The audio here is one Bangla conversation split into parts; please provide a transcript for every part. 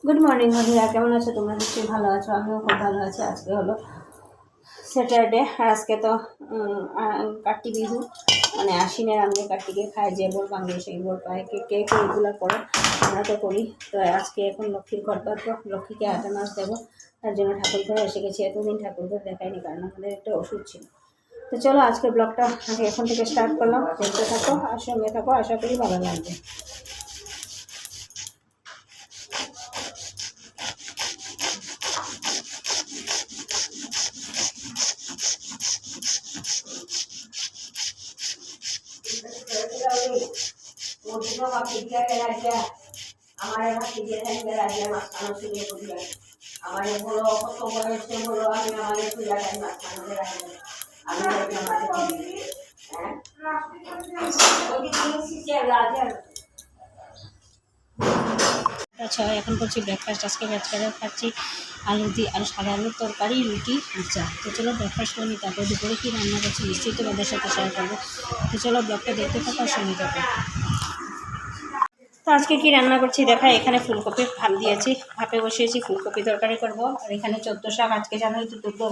গুড মর্নিং বন্ধুরা, কেমন আছো তোমরা? নিশ্চয়ই ভালো আছো, আমিও খুব ভালো আছি। আজকে হলো স্যাটারডে আর আজকে তো কার্তিক বিহু, মানে আশ্বিনের আমি কার্তিকে খায় যে বোর বাঙালি সেই বোর পায় কে কে এইগুলো করে, আমরা তো করি। তো আজকে এখন লক্ষ্মীর ঘর পাবো, লক্ষ্মীকে হাতে মাছ দেবো, তার জন্য ঠাকুর ঘরে এসে গেছি। এতদিন ঠাকুর ঘর দেখায়নি কারণ আমাদের একটা ওষুধ ছিল। তো চলো আজকে ব্লগটা আগে এখন থেকে স্টার্ট করলাম, দেখতে থাকো আর সঙ্গে থাকো, আশা করি ভালো লাগবে। আমার বলো কত বয়সে বলো আমি আমাদের পূজাটাই মাঝখানে রাখবো। আমি আচ্ছা, এখন করছি ব্রেকফাস্ট। আজকে ব্রেকফাস্টে খাচ্ছি আলু দিয়ে আর সাদা আলুর তরকারি, রুটি আর চা। তো চলো ব্রেকফাস্ট করে নিই, তারপর দুপুরে কী রান্না করছি নিশ্চয়ই তোমাদের সাথে শেয়ার করবো। তো চলো ব্লগটা দেখতে থাকো আর সঙ্গে থাকো। তো আজকে কি রান্না করছি দেখা, এখানে ফুলকপির ভাপ দিয়েছি, ভাপে বসিয়েছি, ফুলকপি তরকারি করব। আর এখানে 14 শাক, আজকে জানোই তো 14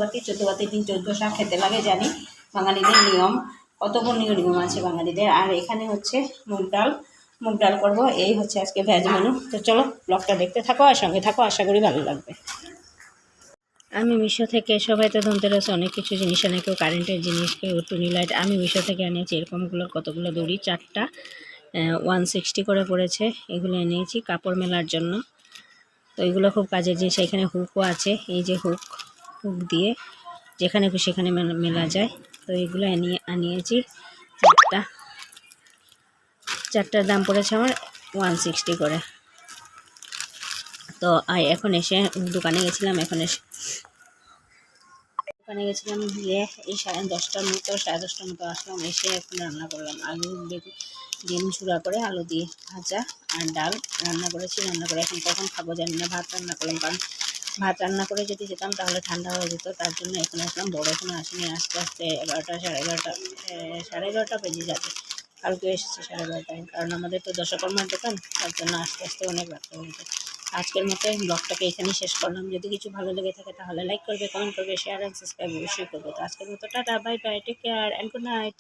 বাতির দিন 14 শাক খেতে লাগে, জানি বাঙালিদের নিয়ম, কতগুলো নিয়ম আছে বাঙালিদের। আর এখানে হচ্ছে মুগ ডাল করবো, এই হচ্ছে আজকে ভেজ মেনু। তো চলো ব্লগটা দেখতে থাকো আর সঙ্গে থাকো, আশা করি ভালো লাগবে। আমি মিশো থেকে, সবাই তো ধনতেরাসে অনেক কিছু জিনিস আনে, কেউ কারেন্টের জিনিস, কেউ টুনি লাইট। আমি মিশো থেকে আনিয়েছি এরকমগুলোর কতগুলো দড়ি, 4টা 160 করে পড়েছে। এগুলো এনেছি কাপড় মেলার জন্য। তো এগুলো খুব কাজের জিনিস। এখানে হুকও আছে, এই যে হুক দিয়ে যেখানে খুশি সেখানে মেলা যায়। তো এগুলো আনিয়েছি 4টার দাম পড়েছে আমার 160 করে। তো এখন এসে দোকানে গেছিলাম, দোকানে গেছিলাম গিয়ে এই 10:30টার মতো 10:30টার মতো আসলাম। এসে এখন রান্না করলাম আলু বেগুন ডিম চূড়া করে আলু দিয়ে ভাজা আর ডাল রান্না করেছি। রান্না করে এখন কখন খাবো জানি না। ভাত রান্না করলাম, কারণ ভাত রান্না করে যদি যেতাম তাহলে ঠান্ডা হয়ে যেত, তার জন্য এখন আসলাম। বড় এখনো আসেনি, আস্তে আস্তে 11টা সাড়ে 11টা বেজে যাবে। কালকে এসেছে 11:30টায়, কারণ আমাদের তো দশকর্মার দোকান, তার জন্য আস্তে আস্তে অনেক রাখতে হয়েছে। আজকের মতো ব্লগটাকে এখানেই শেষ করলাম। যদি কিছু ভালো লেগে থাকে তাহলে লাইক করবে, কমেন্ট করবে, শেয়ার অ্যান্ড সাবস্ক্রাইব অবশ্যই করবে। তো আজকের মতো tata, bye bye, take care and good night.